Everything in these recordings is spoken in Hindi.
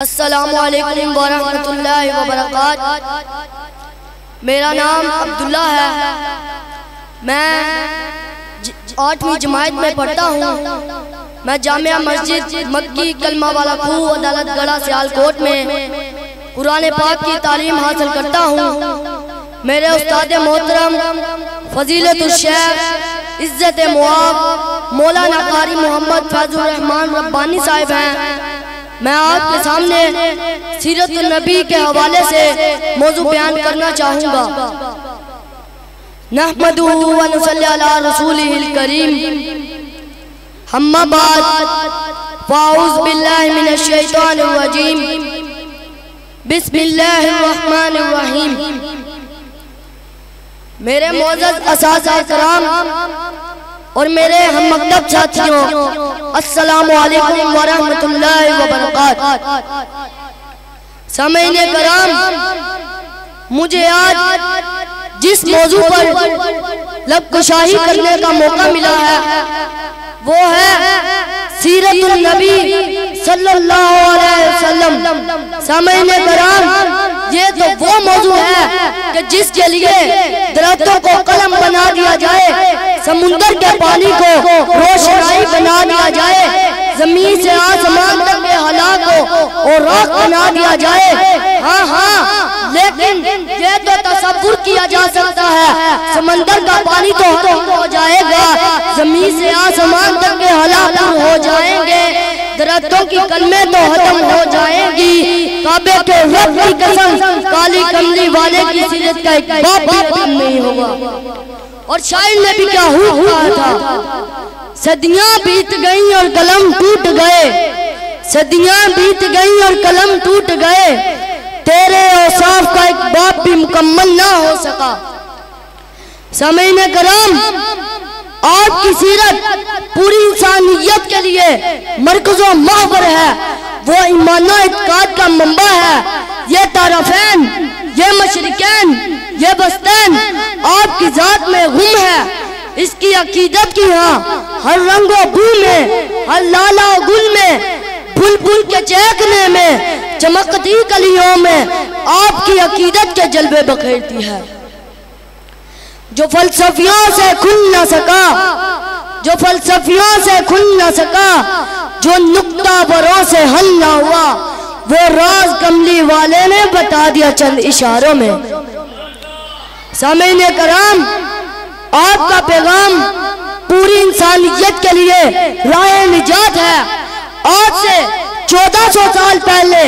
अस्सलामुअलैकुम वरहमतुल्लाहि वबरकातुहू। मेरा नाम अब्दुल्ला है। मैं 8वीं जमात में पढ़ता हूँ। मैं जामिया मस्जिद मक्की कलमा वाला खूह अदालत गढ़ा सियालकोट में कुरान पाक की तालीम हासिल करता हूँ। मेरे उस्ताद मोहतरम फजीलतुल शेख इज्जत मुआब मौलाना कारी मोहम्मद फैजुर रहमान रब्बानी साहिब हैं। मैं आपके सामने सीरतुन नबी के हवाले से मौजू बयान करना चाहूँगा। नहमदुहु व नुसल्ली अला रसूलिहिल करीम। अम्मा बाद फ़अऊज़ु बिल्लाहि मिनश शैतानिर रजीम। बिस्मिल्लाहिर रहमानिर रहीम। मेरे मोअज़्ज़ज़ असातिज़ा किराम और मेरे हम मकतब साथियों, अस्सलामु अलैकुम वरहमतुल्लाहि वबरकातुहू। सामईने किराम, मुझे आज जिस मौजू पर लबकुशाही करने का मौका मिला है वो है सीरतुन नबी सल्लल्लाहु अलैहि वसल्लम। सामईने किराम, ये तो वो मौजू है कि जिसके लिए दरख्तों को कलम बना दिया जाए, समुंदर के पानी को रोशनाई बना दिया जाए, जमीन से आसमान तक के हला को और राख बना दिया जाए। हाँ, लेकिन ये तो तसव्वुर किया जा सकता है, समंदर का पानी तो खत्म हो जाएगा, जमीन से आसमान तक के हला हो जाएंगे, दरख्तों की कलमें तो खत्म हो जाएंगी, काबे के रब की कसम काली कमली वाले की सीरत का एक बाप भी खत्म नहीं होगा। और शायर ने भी क्या कहा था, सदियां बीत गई और कलम टूट गए, सदियां बीत गई और कलम टूट गए, तेरे औसाफ का एक बाप भी मुकम्मल ना हो सका। सामईने किराम, आपकी सीरत पूरी इंसानियत के लिए मरकज़ो महवर है, वो ईमान और इत्क़ाद का मंबा है। ये तारफ़ैन, ये मशरिकैन, ये बस्तैन आपकी जात में गुम है। इसकी अकीदत की यहाँ हर रंग व बू में, हर लाला व गुल में, बुलबुल के चहकने में, चमकती कलियों में आपकी अकीदत के जलवे बखेरती है। जो फलसफियों से खुल न सका, जो फलसफियों से खुल न सका, जो नुक्ता बरों से हल न हुआ, वो राज कमली वाले ने बता दिया चंद इशारों में। सामईने किराम, आपका पैगाम पूरी इंसानियत के लिए राह निजात है। आज से 1400 साल पहले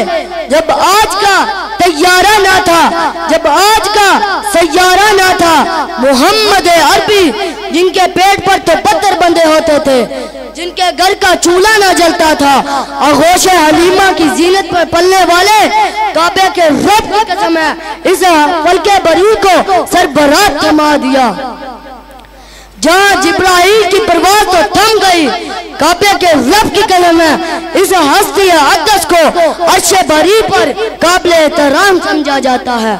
जब आज का तैयारा ना था, जब आज का सैयारा ना था, मोहम्मद अरबी जिनके पेट पर तो पत्थर बंधे होते थे, जिनके घर का चूल्हा ना जलता था, आगोश हलीमा की जीनत पर पलने वाले काबे के रब की कसम है, इस फलके बरी को सरबराह थमा दिया। जहाँ जिब्राइल की परवाज़ तो थम गई, काबे के रब की कलम है, इस हस्ती अक़दस को अर्शे बरी पर काबिल एहतराम समझा जाता है।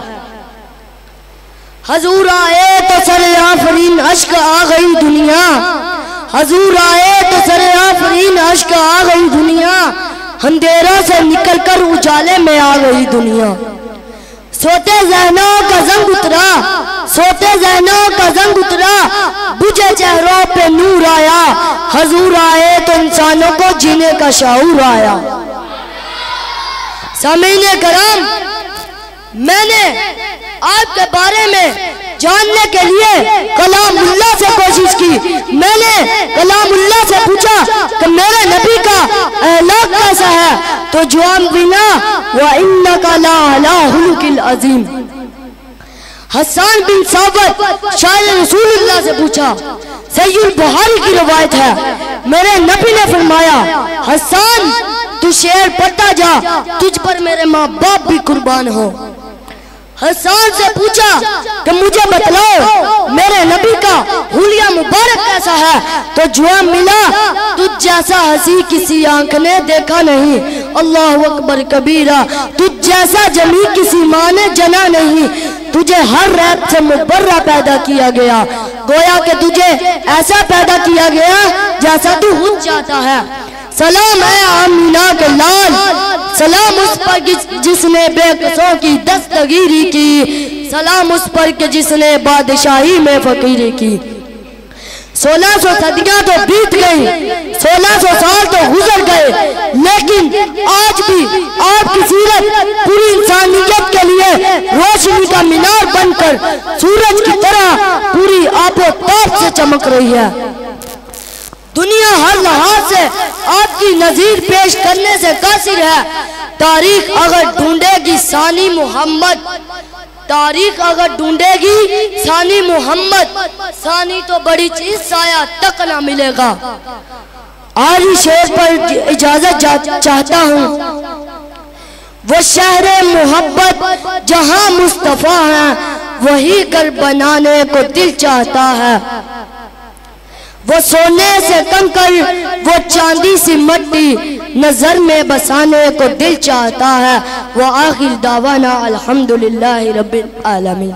हजूर आए तो सरे आफरीन अश्क आ गई दुनिया, हजूर आए तो सरे आफरीन अश्क आ गई दुनिया, अंधेरों से निकलकर उजाले में आ गई दुनिया। सोते ज़हनों का जंग उतरा, सोते ज़हनों का जंग उतरा, बुझे चेहरों पे नूर आया, हजूर आए तो इंसानों को जीने का शऊर आया। सामईने किराम, मैंने आपके बारे में जानने के लिए कलामुल्लाह से कोशिश की। मैंने कलामुल्लाह से पूछा कि मेरे नबी का अहलाक कैसा है, तो जवाब बिना व इन्नका लअला खुलुकिल अज़ीम। हसन बिन साबित शायर रसूलुल्लाह से पूछा, सहीह बुखारी की रिवायत है, मेरे नबी ने फरमाया, हसन तू शेर पढ़ता जा, तुझ पर मेरे माँ बाप भी कुर्बान हो। हसन से पूछा कि मुझे बतलाओ मेरे नबी का हुलिया मुबारक कैसा है, तो जवाब मिला, तुझ जैसा हंसी किसी आंख ने देखा नहीं, अल्लाहु अकबर कबीरा, तुझ जैसा जमी किसी माँ ने जना नहीं, तुझे हर रैब से मुबर्रा पैदा किया गया, गोया कि तुझे ऐसा पैदा किया गया जैसा तू खुद चाहता है। सलाम है आमीना के लाल, सलाम उस पर जिसने बेकसों की दस्तगीरी की, सलाम उस पर के जिसने बादशाही में फकीरी की। 1600 सदियां तो बीत गई, 1600 साल तो गुजर गए, लेकिन आज भी आपकी सीरत पूरी इंसानियत के लिए रोशनी का मीनार बनकर सूरज की तरह पूरी आपो ताप से चमक रही है। दुनिया हर लिहाज से आपकी नजीर पेश करने से कासिर है। तारीख अगर ढूंढेगी सानी मोहम्मद, तारीख अगर ढूंढेगी सानी मोहम्मद, सानी तो बड़ी चीज साया तक ना मिलेगा। आज ही शेर पर इजाजत चाहता हूँ। वो शहर मोहब्बत जहाँ मुस्तफा है, वही घर बनाने को दिल चाहता है। वो सोने से कंकर, वो चांदी सी मट्टी नजर में बसाने को दिल चाहता है। वो आखिर दावाना अल्हम्दुलिल्लाहि रब्बिल आलमीन।